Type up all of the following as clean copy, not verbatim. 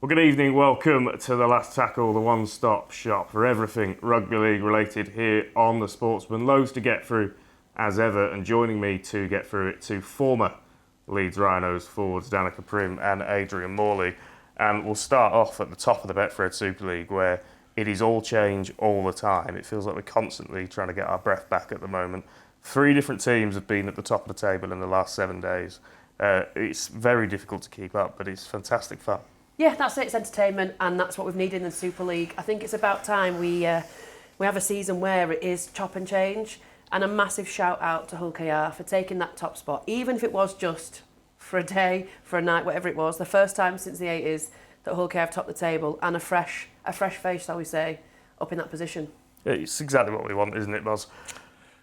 Well, good evening. Welcome to The Last Tackle, the one-stop shop for everything rugby league related here on the Sportsman. Loads to get through as ever, and joining me to get through it, two former Leeds Rhinos forwards, Danika Priim and Adrian Morley. And we'll start off at the top of the Betfred Super League, where it is all change all the time. It feels like we're constantly trying to get our breath back at the moment. 3 different teams have been at the top of the table in the last 7 days. It's very difficult to keep up, but it's fantastic fun. Yeah, that's it. It's entertainment, and that's what we've needed in the Super League. I think it's about time we have a season where it is chop and change. And a massive shout out to Hull KR for taking that top spot, even if it was just for a day, for a night, whatever it was. The first time since the 80s that Hull KR have topped the table, and a fresh face, shall we say, up in that position. It's exactly what we want, isn't it, Boz?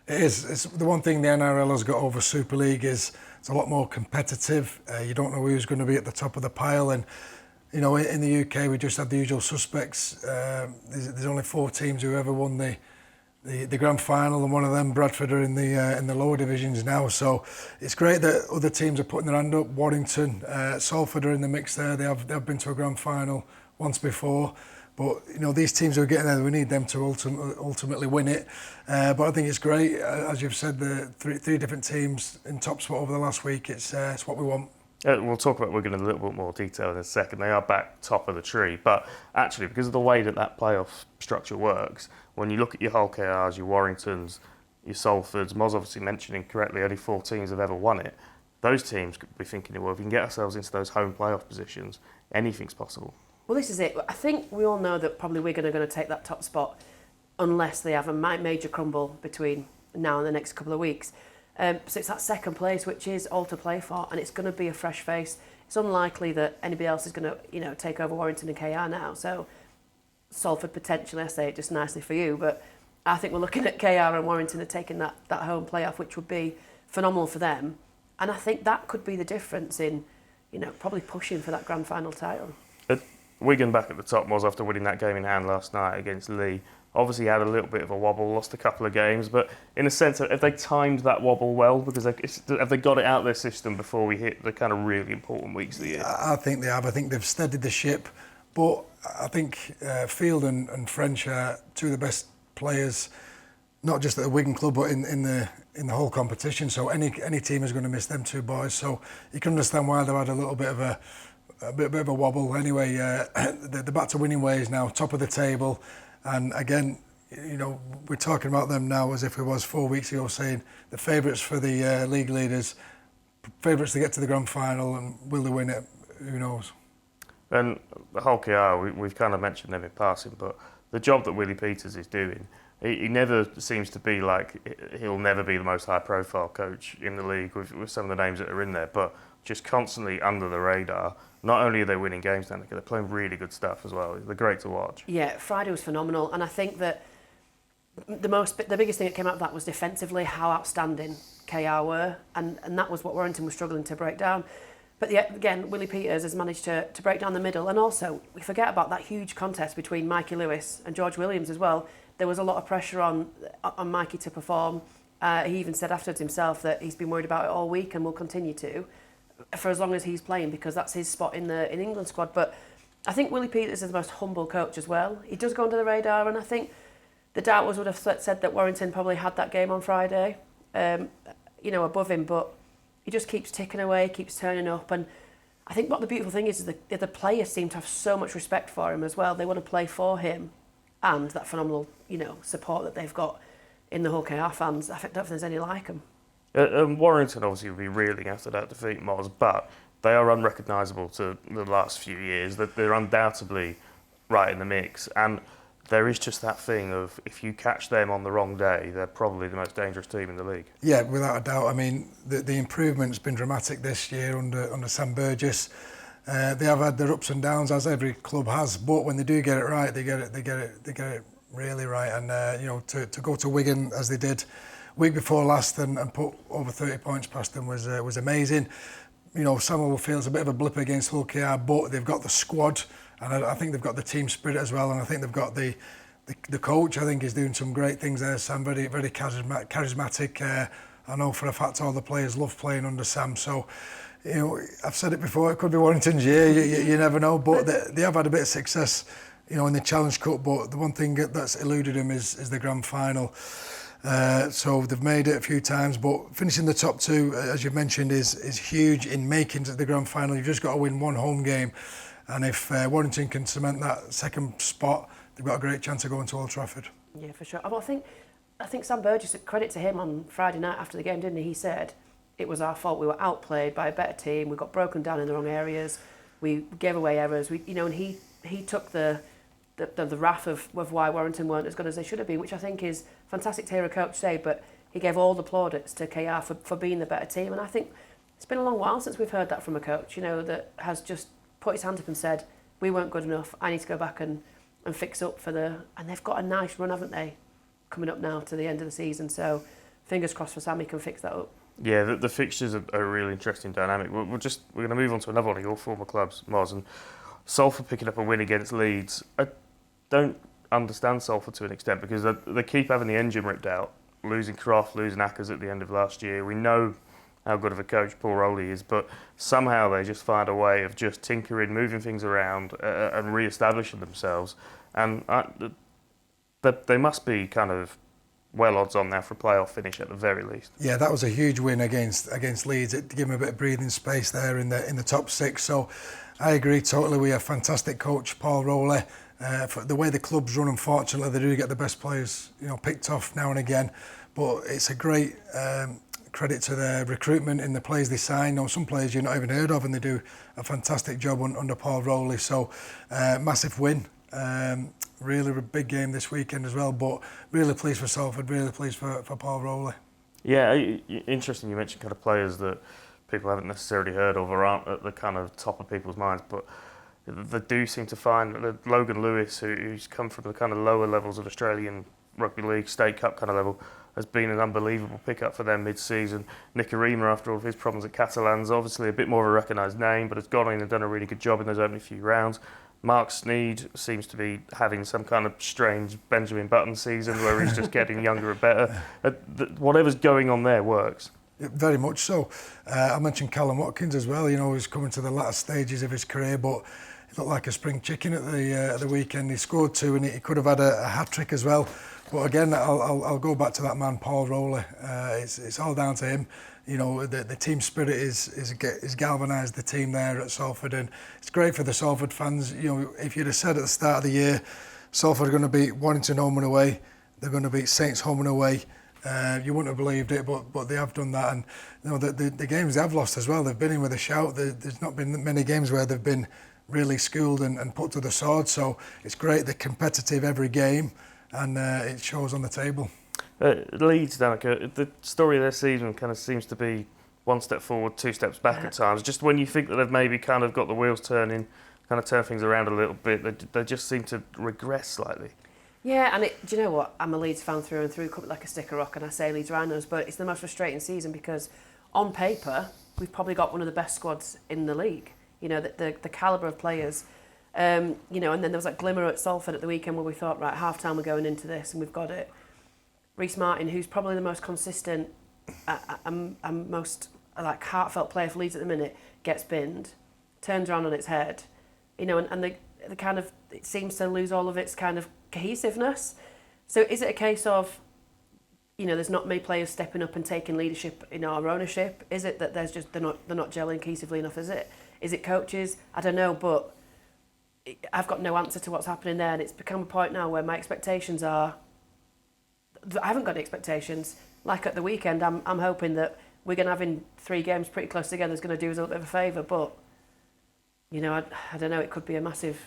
It is. It's the one thing the NRL has got over Super League is it's a lot more competitive. You don't know who's going to be at the top of the pile, and you know, in the UK we just have the usual suspects. There's only 4 teams who ever won the grand final, and one of them, Bradford, are in the lower divisions now. So it's great that other teams are putting their hand up. Warrington, Salford are in the mix there. They've been to a grand final once before. But you know, these teams who are getting there, we need them to ultimately win it. But I think it's great, as you've said, the three different teams in top spot over the last week. It's what we want. We'll talk about Wigan in a little bit more detail in a second. They are back top of the tree, but actually, because of the way that playoff structure works, when you look at your Hull KRs, your Warringtons, your Salfords, Moz obviously mentioning correctly, only 4 teams have ever won it. Those teams could be thinking, well, if we can get ourselves into those home playoff positions, anything's possible. Well, this is it. I think we all know that probably Wigan are going to take that top spot unless they have a major crumble between now and the next couple of weeks. So it's that second place, which is all to play for, and it's going to be a fresh face. It's unlikely that anybody else is going to, take over Warrington and KR now. So Salford potentially, I say it just nicely for you, but I think we're looking at KR and Warrington are taking that home playoff, which would be phenomenal for them. And I think that could be the difference in, probably pushing for that grand final title. Wigan back at the top was after winning that game in hand last night against Lee. Obviously had a little bit of a wobble, lost a couple of games, but in a sense, have they timed that wobble well? Because have they got it out of their system before we hit the kind of really important weeks of the year? I think they have. I think they've steadied the ship. But I think Field and French are 2 of the best players, not just at the Wigan club, but in the whole competition. So any team is going to miss them 2 boys. So you can understand why they've had a little bit of a wobble. Anyway, they're back to winning ways now, top of the table. And again, we're talking about them now as if it was 4 weeks ago, saying the favourites for the league leaders, favourites to get to the grand final, and will they win it? Who knows? And the Hull KR, we've kind of mentioned them in passing, but the job that Willie Peters is doing, he never seems to be like, he'll never be the most high-profile coach in the league with some of the names that are in there, but just constantly under the radar. Not only are they winning games, Danika, they're playing really good stuff as well. They're great to watch. Yeah, Friday was phenomenal, and I think that the biggest thing that came out of that was defensively how outstanding KR were, and that was what Warrington was struggling to break down. But again, Willie Peters has managed to break down the middle, and also we forget about that huge contest between Mikey Lewis and George Williams as well. There was a lot of pressure on Mikey to perform. He even said afterwards himself that he's been worried about it all week and will continue to, for as long as he's playing, because that's his spot in England squad. But I think Willie Peters is the most humble coach as well. He does go under the radar, and I think the doubters would have said that Warrington probably had that game on Friday, above him, but he just keeps ticking away, keeps turning up. And I think what the beautiful thing is the players seem to have so much respect for him as well. They want to play for him, and that phenomenal, support that they've got in the Hull KR fans. I don't think there's any like them. Warrington obviously will be reeling after that defeat, Moz, but they are unrecognisable to the last few years. That they're undoubtedly right in the mix, and there is just that thing of if you catch them on the wrong day, they're probably the most dangerous team in the league. Yeah, without a doubt. I mean, the improvement's been dramatic this year under Sam Burgess. They have had their ups and downs, as every club has, but when they do get it right, they get it really right. And to go to Wigan as they did week before last and put over 30 points past them was amazing. Samuel feels a bit of a blip against Hull KR, but they've got the squad, and I think they've got the team spirit as well, and I think they've got the coach. I think is doing some great things there. Sam, very charismatic. I know for a fact all the players love playing under Sam. So you know, I've said it before, it could be Warrington's year, you never know, but they have had a bit of success, you know, in the Challenge Cup, but the one thing that's eluded them is the grand final. So they've made it a few times, but finishing the top two, as you mentioned, is huge in making it to the grand final. You've just got to win one home game, and if Warrington can cement that second spot, they've got a great chance of going to Old Trafford. Yeah, for sure. Well, I think Sam Burgess, credit to him on Friday night after the game, didn't he? He said it was our fault. We were outplayed by a better team. We got broken down in the wrong areas. We gave away errors. And he took the wrath of why Warrington weren't as good as they should have been, which I think is fantastic to hear a coach say, but he gave all the plaudits to KR for being the better team, and I think it's been a long while since we've heard that from a coach, you know, that has just put his hand up and said, we weren't good enough, I need to go back and fix up and they've got a nice run, haven't they, coming up now to the end of the season, so fingers crossed for Sam, he can fix that up. Yeah, the fixtures are a really interesting dynamic. We're going to move on to another one of your former clubs, Moz, and Salford picking up a win against Leeds. I don't understand Salford to an extent because they keep having the engine ripped out, losing Croft, losing Ackers at the end of last year. We know how good of a coach Paul Rowley is, but somehow they just find a way of just tinkering, moving things around and re-establishing themselves. And they must be kind of well odds on now for a playoff finish at the very least. Yeah, that was a huge win against Leeds. It gave them a bit of breathing space there in the top six. So I agree totally. We have fantastic coach Paul Rowley. For the way the club's run, unfortunately, they do get the best players, you know, picked off now and again. But it's a great credit to their recruitment in the players they sign. You know, some players you've not even heard of, and they do a fantastic job under Paul Rowley. So massive win. Really a big game this weekend as well. But really pleased for Salford. Really pleased for Paul Rowley. Yeah, interesting. You mentioned kind of players that people haven't necessarily heard of or aren't at the kind of top of people's minds, but they do seem to find that Logan Lewis, who's come from the kind of lower levels of Australian Rugby League, State Cup kind of level, has been an unbelievable pickup for them mid-season. Nicarima, after all of his problems at Catalans, obviously a bit more of a recognised name, but has gone in and done a really good job in those opening few rounds. Mark Sneed seems to be having some kind of strange Benjamin Button season where he's just getting younger and better. Whatever's going on there works. Very much so. I mentioned Callum Watkins as well. You know, he's coming to the latter stages of his career, but he looked like a spring chicken at the weekend. He scored two, and he could have had a hat trick as well. But again, I'll go back to that man, Paul Rowley. It's all down to him. You know, the team spirit is galvanised the team there at Salford, and it's great for the Salford fans. You know, if you'd have said at the start of the year, Salford are going to beat Warrington home and away, they're going to beat Saints home and away, you wouldn't have believed it, but they have done that. And you know, the games they have lost as well, they've been in with a shout. There's not been many games where they've been really schooled and put to the sword. So it's great, they're competitive every game, and it shows on the table. Leeds, Danika, the story of their season kind of seems to be one step forward, two steps back at times. Just when you think that they've maybe kind of got the wheels turning, kind of turn things around a little bit, they just seem to regress slightly. Yeah, and do you know what? I'm a Leeds fan through and through, like a stick of rock, and I say Leeds Rhinos, but it's the most frustrating season because on paper, we've probably got one of the best squads in the league. You know, the calibre of players. You know, and then there was that glimmer at Salford at the weekend where we thought, right, half-time we're going into this and we've got it. Reece Martin, who's probably the most consistent and most like heartfelt player for Leeds at the minute, gets binned, turns around on its head, you know, and the kind of, it seems to lose all of its kind of cohesiveness. So is it a case of, you know, there's not many players stepping up and taking leadership in our ownership? Is it that there's just they're not gelling cohesively enough? Is it coaches? I don't know, but I've got no answer to what's happening there, and it's become a point now where my expectations are. I haven't got any expectations. Like at the weekend, I'm hoping that Wigan having 3 games pretty close together is going to do us a little bit of a favour. But you know, I don't know. It could be a massive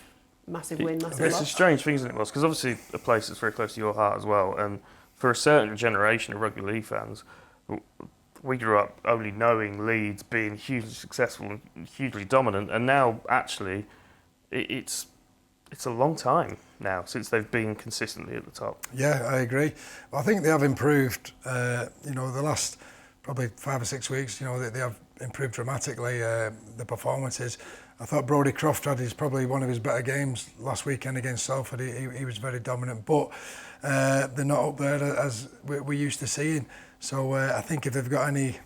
win, massive loss. It's a strange thing, isn't it, Ross? Because obviously a place that's very close to your heart as well, and for a certain generation of rugby league fans, we grew up only knowing Leeds being hugely successful and hugely dominant, and now actually it's a long time now since they've been consistently at the top. Yeah, I agree. Well, I think they have improved. You know, the last probably 5 or 6 weeks, you know, they have improved dramatically, the performances. I thought Brodie Croft had probably one of his better games last weekend against Salford. He was very dominant, but they're not up there as we're used to seeing. So I think if they've got any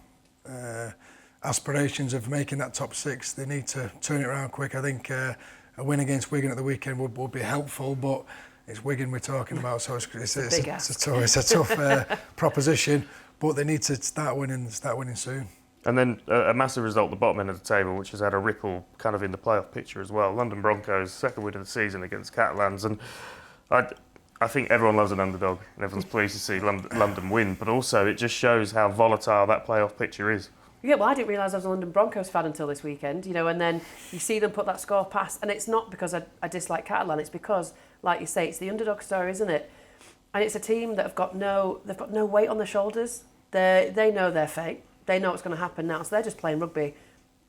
aspirations of making that top 6. They need to turn it around quick. I think a win against Wigan at the weekend would be helpful, but it's Wigan we're talking about, so it's a tough proposition. But they need to start winning soon. And then a massive result at the bottom end of the table, which has had a ripple kind of in the playoff picture as well. London Broncos, second win of the season against Catalans. And I think everyone loves an underdog and everyone's pleased to see London win. But also it just shows how volatile that playoff picture is. Yeah, well, I didn't realise I was a London Broncos fan until this weekend, and then you see them put that score past. And it's not because I dislike Catalan, it's because, like you say, it's the underdog story, isn't it? And it's a team that have got no weight on their shoulders. They know their fate. They know what's going to happen now, so they're just playing rugby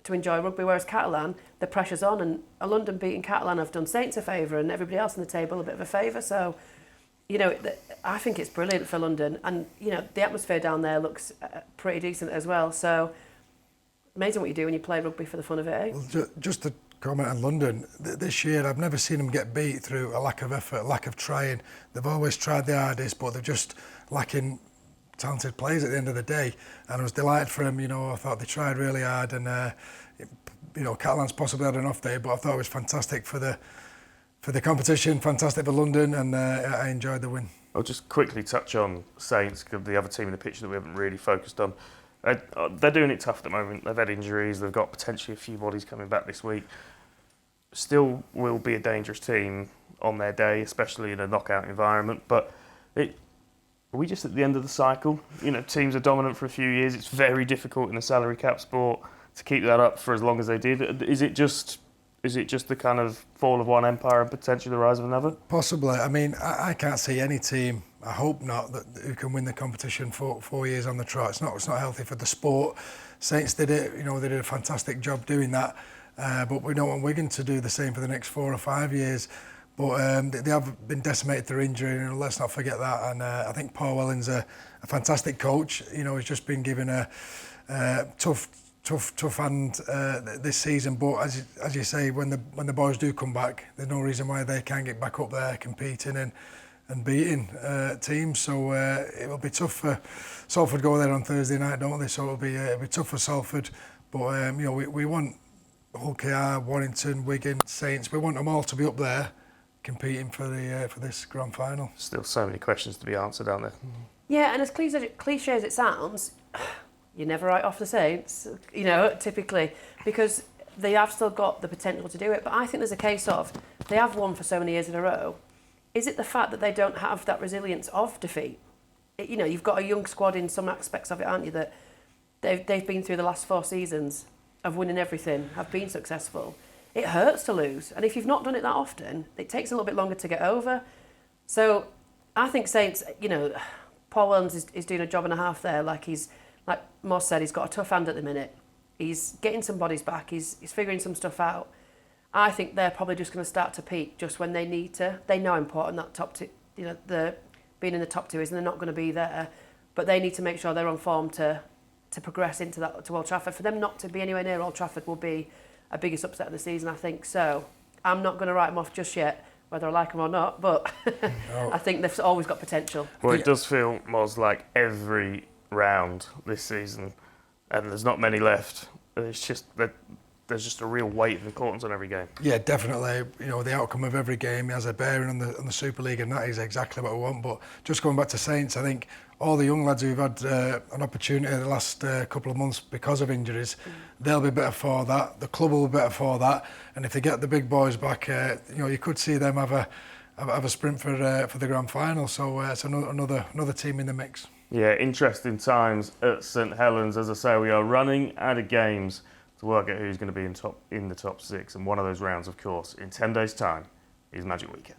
to enjoy rugby. Whereas Catalan, the pressure's on, and a London beating Catalan have done Saints a favour and everybody else on the table a bit of a favour. So, I think it's brilliant for London, and the atmosphere down there looks pretty decent as well. So, amazing what you do when you play rugby for the fun of it. Eh? Well, just to comment on London, this year I've never seen them get beat through a lack of effort, a lack of trying. They've always tried the hardest, but they're just lacking talented players at the end of the day, and I was delighted for him. I thought they tried really hard, and Catalan's possibly had an off day, but I thought it was fantastic for the competition, fantastic for London, and I enjoyed the win. I'll just quickly touch on Saints, the other team in the picture that we haven't really focused on. They're doing it tough at the moment. They've had injuries, they've got potentially a few bodies coming back this week. Still will be a dangerous team on their day, especially in a knockout environment, but are we just at the end of the cycle? Teams are dominant for a few years. It's very difficult in a salary cap sport to keep that up for as long as they did. Is it just the kind of fall of one empire and potentially the rise of another? Possibly. I mean, I can't see any team, I hope not, who can win the competition for 4 years on the trot. It's not healthy for the sport. Saints did it. They did a fantastic job doing that. But we don't want Wigan to do the same for the next 4 or 5 years. But they have been decimated through injury, let's not forget that. And I think Paul Welling's a fantastic coach. He's just been given a tough hand this season. But as you say, when the boys do come back, there's no reason why they can't get back up there competing and beating teams. So it will be tough for Salford. Go there on Thursday night, don't they? So it'll be tough for Salford. But we want Hull KR, Warrington, Wigan, Saints. We want them all to be up there, competing for this grand final. Still so many questions to be answered, aren't there? Yeah, and as cliche as it sounds, you never write off the Saints, typically, because they have still got the potential to do it. But I think there's a case of they have won for so many years in a row. Is it the fact that they don't have that resilience of defeat? You've got a young squad in some aspects of it, aren't you, that they've been through the last 4 seasons of winning everything, have been successful. It hurts to lose, and if you've not done it that often, it takes a little bit longer to get over. So I think Saints, Paul Wellens is doing a job and a half there. Like Moss said, he's got a tough hand at the minute. He's getting some bodies back. He's figuring some stuff out. I think they're probably just going to start to peak just when they need to. They know how important that top 2, the being in the top 2 is, and they're not going to be there. But they need to make sure they're on form to progress to Old Trafford. For them not to be anywhere near Old Trafford will be a biggest upset of the season, I think. So I'm not going to write them off just yet, whether I like them or not, but no. I think they've always got potential. Well, it does feel, Moz, like every round this season, and there's not many left, it's just that there's just a real weight of importance on every game. Yeah, definitely. The outcome of every game has a bearing on the Super League, and that is exactly what we want. But just going back to Saints, I think all the young lads who've had an opportunity the last couple of months because of injuries, they'll be better for that. The club will be better for that. And if they get the big boys back, you could see them have a sprint for the grand final. So it's another team in the mix. Yeah, interesting times at St Helens. As I say, we are running out of games to work out who's going to be in the top 6. And one of those rounds, of course, in 10 days' time, is Magic Weekend.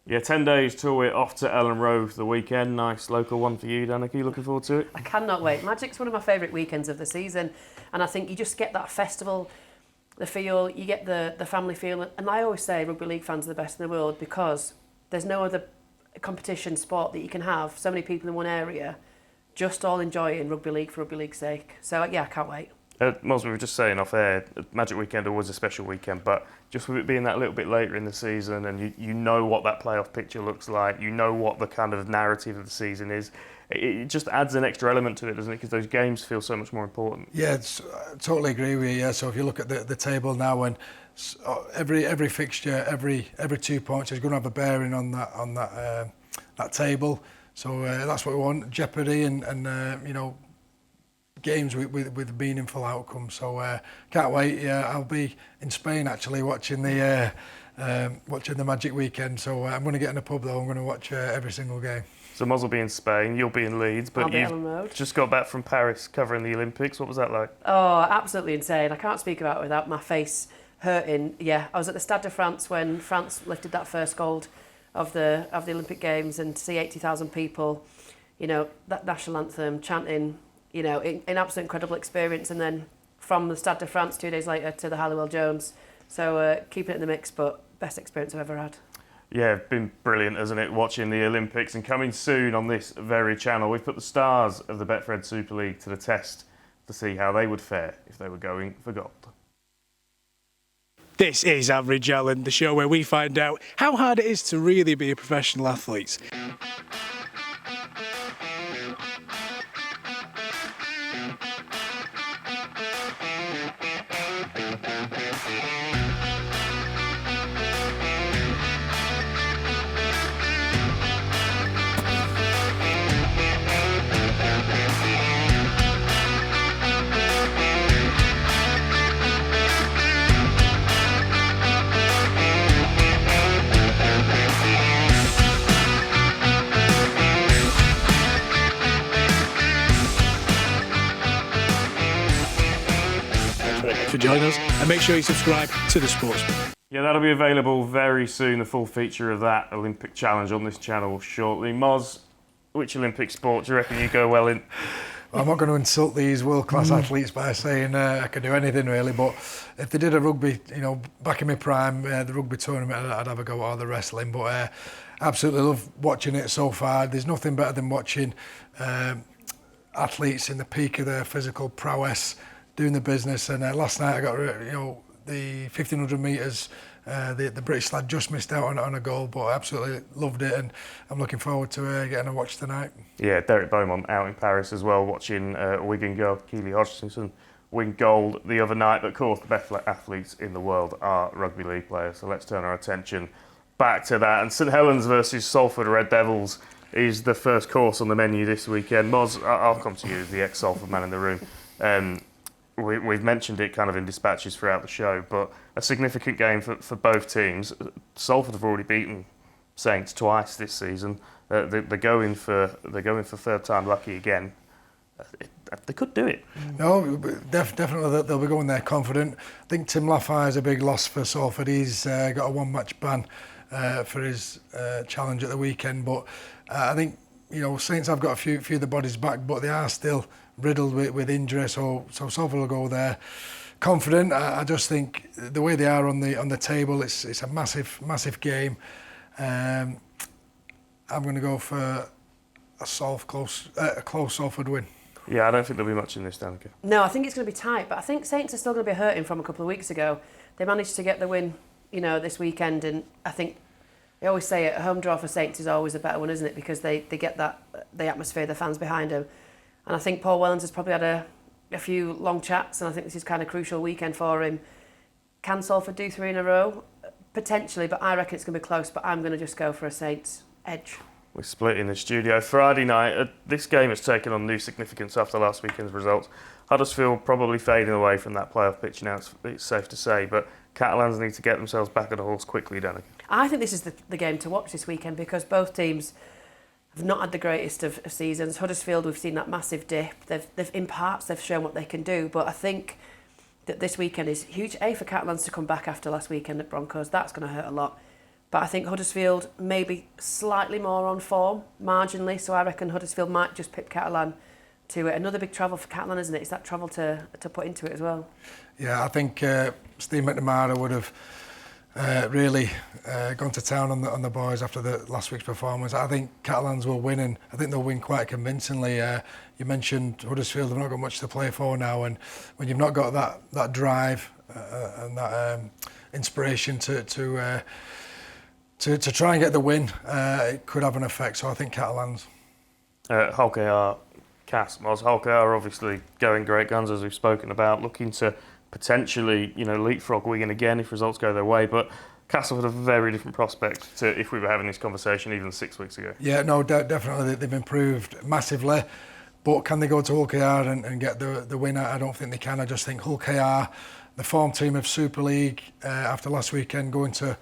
Yeah, 10 days till we're off to Ellen Road for the weekend. Nice local one for you, Danika. You looking forward to it? I cannot wait. Magic's one of my favourite weekends of the season, and I think you just get that festival, the feel, you get the family feel. And I always say Rugby League fans are the best in the world because there's no other competition sport that you can have so many people in one area just all enjoying Rugby League for Rugby League's sake. So yeah, I can't wait. Moz, we were just saying off air, Magic Weekend was a special weekend, but just with it being that little bit later in the season and you know what that playoff picture looks like, you know what the kind of narrative of the season is, it just adds an extra element to it, doesn't it? Because those games feel so much more important. Yeah, I totally agree with you. Yeah, so if you look at the table now, and every fixture, every 2 points is going to have a bearing on that table. So that's what we want: jeopardy and you know, games with meaningful outcomes. So can't wait. Yeah, I'll be in Spain actually watching the Magic Weekend. So I'm going to get in a pub though. I'm going to watch every single game. So Moz will be in Spain, you'll be in Leeds, but you've just got back from Paris covering the Olympics. What was that like? Oh, absolutely insane. I can't speak about it without my face hurting. Yeah, I was at the Stade de France when France lifted that first gold of the Olympic Games, and to see 80,000 people, you know, that national anthem chanting, you know, an absolute incredible experience. And then from the Stade de France 2 days later to the Halliwell Jones. So keeping it in the mix, but best experience I've ever had. Yeah, been brilliant, hasn't it, watching the Olympics, and coming soon on this very channel. We've put the stars of the Betfred Super League to the test to see how they would fare if they were going for gold. This is Average Alan, the show where we find out how hard it is to really be a professional athlete. For joining us, and make sure you subscribe to the Sportsman. Yeah, that'll be available very soon, the full feature of that Olympic challenge on this channel shortly. Moz, which Olympic sport do you reckon you go well in? Well, I'm not going to insult these world-class athletes by saying I can do anything really, but if they did a rugby, you know, back in my prime, the rugby tournament, I'd have a go at all the wrestling. But absolutely love watching it so far. There's nothing better than watching athletes in the peak of their physical prowess doing the business. And last night I got, you know, the 1500 metres, the British lad just missed out on a goal, but I absolutely loved it, and I'm looking forward to getting a watch tonight. Yeah, Derek Beaumont out in Paris as well, watching Wigan girl Keely Hodgkinson win gold the other night. But of course, the best athletes in the world are rugby league players, so let's turn our attention back to that. And St Helens versus Salford Red Devils is the first course on the menu this weekend. Moz, I'll come to you as the ex-Salford man in the room. We've mentioned it kind of in dispatches throughout the show, but a significant game for both teams. Salford have already beaten Saints twice this season. They're going for third time lucky again. They could do it. No, definitely they'll be going there confident. I think Tim Laffey is a big loss for Salford. He's got a one-match ban for his challenge at the weekend, but I think, you know, Saints have got a few of the bodies back, but they are still riddled with injury, so Salford will go there confident. I just think the way they are on the table, it's a massive game. I'm going to go for a close Salford win. Yeah, I don't think there'll be much in this, Danika. No, I think it's going to be tight, but I think Saints are still going to be hurting from a couple of weeks ago. They managed to get the win, you know, this weekend, and I think they always say a home draw for Saints is always a better one, isn't it? Because they get the atmosphere, the fans behind them. And I think Paul Wellens has probably had a few long chats, and I think this is kind of crucial weekend for him. Can Salford do 3 in a row? Potentially, but I reckon it's going to be close, but I'm going to just go for a Saints edge. We're split in the studio. Friday night, this game has taken on new significance after last weekend's results. Huddersfield probably fading away from that playoff pitch now, it's safe to say, but Catalans need to get themselves back on the horse quickly, Danica. I think this is the game to watch this weekend, because both teams have not had the greatest of seasons. Huddersfield, we've seen that massive dip. They've in parts they've shown what they can do, but I think that this weekend is huge. For Catalans to come back after last weekend at Broncos, that's going to hurt a lot. But I think Huddersfield maybe slightly more on form, marginally. So I reckon Huddersfield might just pip Catalan to it. Another big travel for Catalan, isn't it? It's that travel to put into it as well. Yeah, I think Steve McNamara would have really gone to town on the boys after the last week's performance. I think Catalans will win, and I think they'll win quite convincingly. You mentioned Huddersfield have not got much to play for now, and when you've not got that drive and that inspiration to try and get the win, it could have an effect. So I think Catalans. Hull KR, Cass, Hull KR are obviously going great guns, as we've spoken about, looking to potentially, leapfrog Wigan again if results go their way. But Castle had a very different prospect to if we were having this conversation even 6 weeks ago. Yeah, no, definitely they've improved massively. But can they go to Hull KR and get the win? I don't think they can. I just think Hull KR, the form team of Super League, after last weekend going to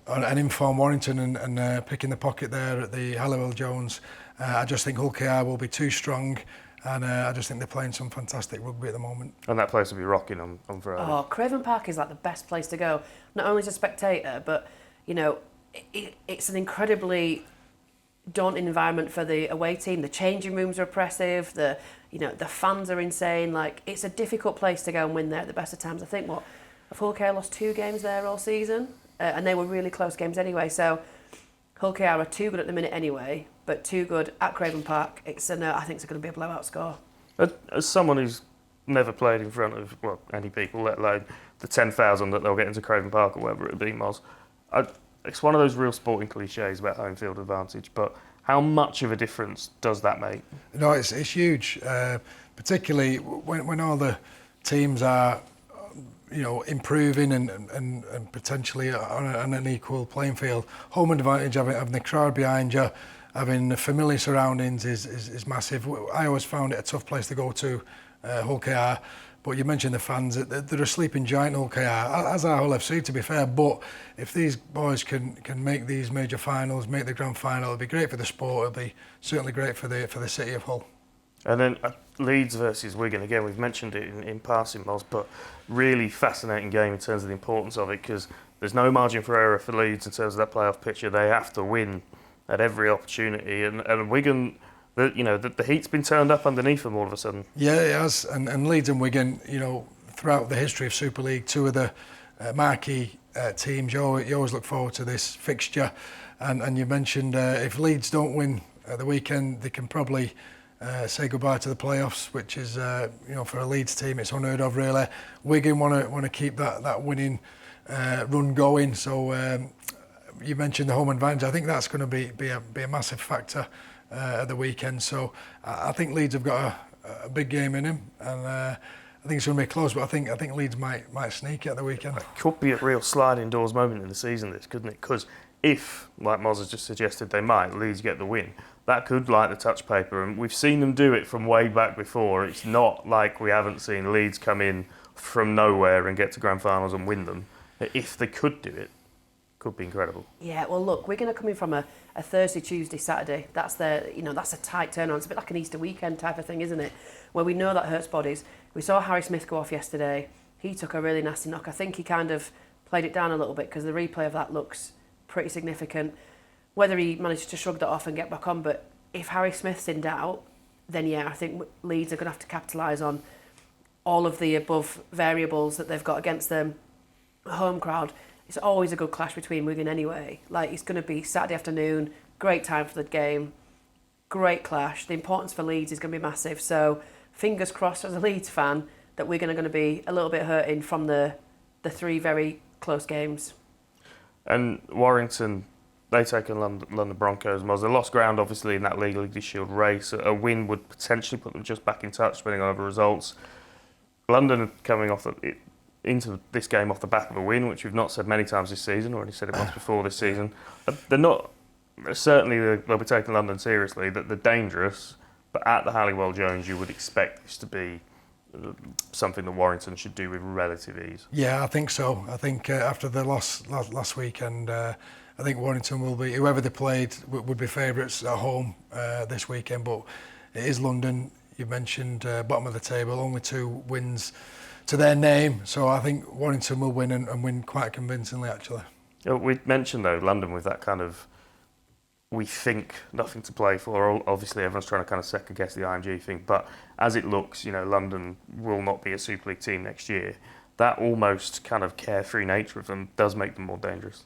an informed Warrington and picking the pocket there at the Halliwell Jones, I just think Hull KR will be too strong, and I just think they're playing some fantastic rugby at the moment. And that place will be rocking on Friday. Oh, Craven Park is like the best place to go, not only as a spectator, but it's an incredibly daunting environment for the away team. The changing rooms are oppressive. The fans are insane. Like, it's a difficult place to go and win there at the best of times. I think Hull KR lost 2 games there all season, and they were really close games anyway. So Hull KR are too good at the minute anyway, but too good at Craven Park. I think it's going to be a blowout score. As someone who's never played in front of any people, let alone the 10,000 that they'll get into Craven Park or whatever it be, Moz, it's one of those real sporting cliches about home field advantage, but how much of a difference does that make? No, it's huge, particularly when all the teams are improving and potentially on an equal playing field. Home advantage, having the crowd behind you, having the familiar surroundings is massive. I always found it a tough place to go to, Hull KR, but you mentioned the fans, they're a sleeping giant, Hull KR, as are Hull FC, to be fair. But if these boys can make these major finals, make the grand final, it'll be great for the sport. It'll be certainly great for the city of Hull. And then Leeds versus Wigan, again, we've mentioned it in passing, Moz, but really fascinating game in terms of the importance of it, because there's no margin for error for Leeds in terms of that playoff picture. They have to win at every opportunity, and Wigan, the heat's been turned up underneath them all of a sudden. Yeah, it has, and Leeds and Wigan, throughout the history of Super League, 2 of the marquee teams. You always look forward to this fixture, and you mentioned if Leeds don't win at the weekend, they can probably say goodbye to the playoffs, which is for a Leeds team, it's unheard of really. Wigan want to keep that winning run going, so you mentioned the home advantage. I think that's going to be a massive factor at the weekend. So I think Leeds have got a big game in him, and I think it's going to be close. But I think Leeds might sneak it at the weekend. It could be a real sliding doors moment in the season, this, couldn't it? Because if, like Moz has just suggested, Leeds get the win, that could light the touch paper, and we've seen them do it from way back before. It's not like we haven't seen Leeds come in from nowhere and get to grand finals and win them. If they could do it, could be incredible. Yeah, well, look, we're going to come in from a Thursday, Tuesday, Saturday. That's that's a tight turnaround. It's a bit like an Easter weekend type of thing, isn't it? Where we know that hurts bodies. We saw Harry Smith go off yesterday. He took a really nasty knock. I think he kind of played it down a little bit because the replay of that looks pretty significant. Whether he managed to shrug that off and get back on, but if Harry Smith's in doubt, then I think Leeds are going to have to capitalise on all of the above variables that they've got against them. Home crowd, it's always a good clash between Wigan anyway. Like, it's going to be Saturday afternoon, great time for the game, great clash. The importance for Leeds is going to be massive. So fingers crossed as a Leeds fan that Wigan are going to be a little bit hurting from the 3 very close games. And Warrington, they take on London Broncos. They lost ground, obviously, in that League Shield race. A win would potentially put them just back in touch, depending on other results. London are coming into this game off the back of a win, which we've not said many times this season, already said it once before this season. They're not, certainly they'll be taking London seriously, that they're dangerous, but at the Halliwell Jones you would expect this to be something that Warrington should do with relative ease. Yeah, I think so. I think after the loss last weekend, I think Warrington will be, whoever they played, would be favourites at home this weekend, but it is London. You mentioned bottom of the table, only 2 wins to their name, so I think Warrington will win and win quite convincingly, actually. We mentioned, though, London with that kind of, we think nothing to play for. Obviously, everyone's trying to kind of second guess the IMG thing, but as it looks, London will not be a Super League team next year. That almost kind of carefree nature of them does make them more dangerous.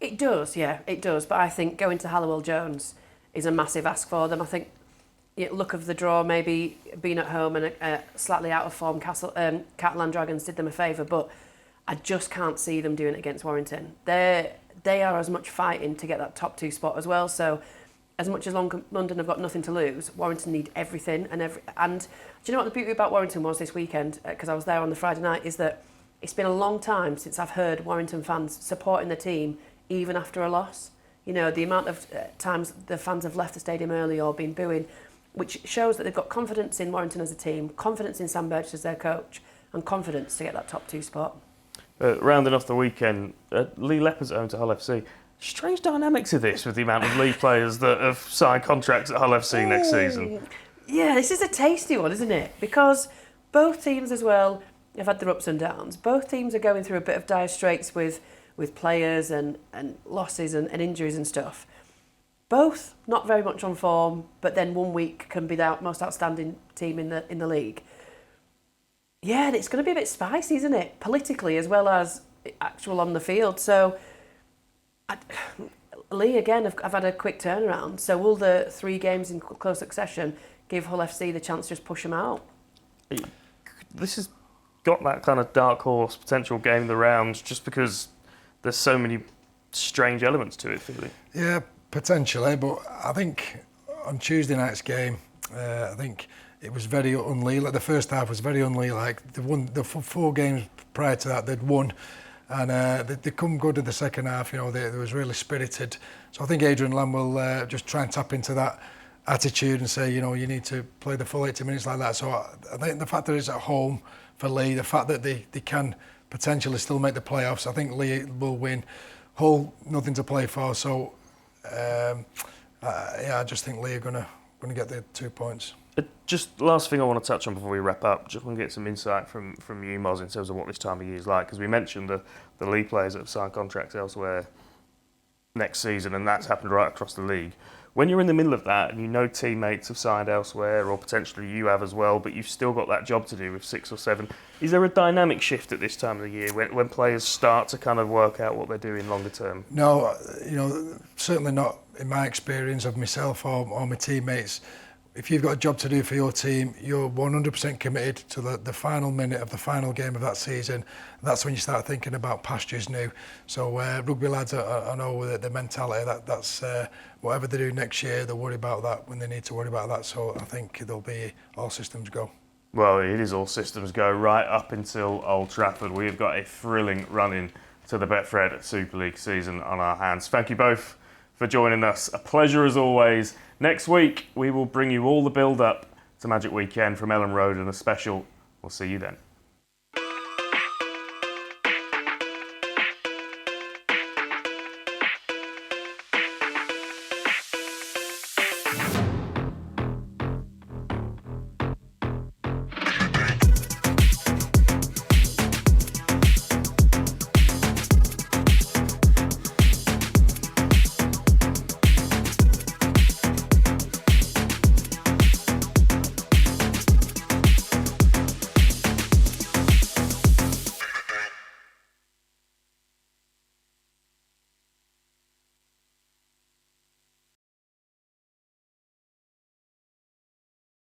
It does, yeah, it does. But I think going to Halliwell Jones is a massive ask for them. I think look of the draw, maybe being at home and slightly out of form, Catalan Dragons did them a favour, but I just can't see them doing it against Warrington. They are as much fighting to get that top 2 spot as well. So as much as London have got nothing to lose, Warrington need everything. And do you know what the beauty about Warrington was this weekend? Because I was there on the Friday night, is that it's been a long time since I've heard Warrington fans supporting the team even after a loss. The amount of times the fans have left the stadium early or been booing, which shows that they've got confidence in Warrington as a team, confidence in Sam Birch as their coach, and confidence to get that top 2 spot. Rounding off the weekend, Lee Leopards owned to Hull FC. Strange dynamics of this with the amount of League players that have signed contracts at Hull FC next season. Yeah, this is a tasty one, isn't it? Because both teams as well have had their ups and downs. Both teams are going through a bit of dire straits with players and losses and injuries and stuff. Both not very much on form, but then one week can be the most outstanding team in the league. Yeah, and it's going to be a bit spicy, isn't it? Politically as well as actual on the field. So, Lee, again, have had a quick turnaround. So will the 3 games in close succession give Hull FC the chance to just push them out? This has got that kind of dark horse potential game of the round just because there's so many strange elements to it, Philly. Yeah, potentially, but I think on Tuesday night's game, I think it was very unlee-like. The first half was very unlee-like. They won the 4 games prior to that, they'd won, and they come good in the second half. They was really spirited. So I think Adrian Lamb will just try and tap into that attitude and say, you need to play the full 80 minutes like that. So I think the fact that it's at home for Lee, the fact that they can potentially still make the playoffs, I think Lee will win. Hull, nothing to play for. So I just think Lee are going to get the 2 points. Just last thing I want to touch on before we wrap up, just want to get some insight from you, Moz, in terms of what this time of year is like, because we mentioned the league players that have signed contracts elsewhere next season, and that's happened right across the league. When you're in the middle of that and teammates have signed elsewhere, or potentially you have as well, but you've still got that job to do with 6 or 7, is there a dynamic shift at this time of the year when players start to kind of work out what they're doing longer term? No, certainly not in my experience of myself or my teammates. If you've got a job to do for your team, you're 100% committed to the final minute of the final game of that season. That's when you start thinking about pastures new. So rugby lads, I know the mentality that's whatever they do next year, they'll worry about that when they need to worry about that. So I think there'll be all systems go. Well, it is all systems go right up until Old Trafford. We've got a thrilling run-in to the Betfred Super League season on our hands. Thank you both for joining us. A pleasure as always. Next week, we will bring you all the build-up to Magic Weekend from Ellen Road and a special. We'll see you then.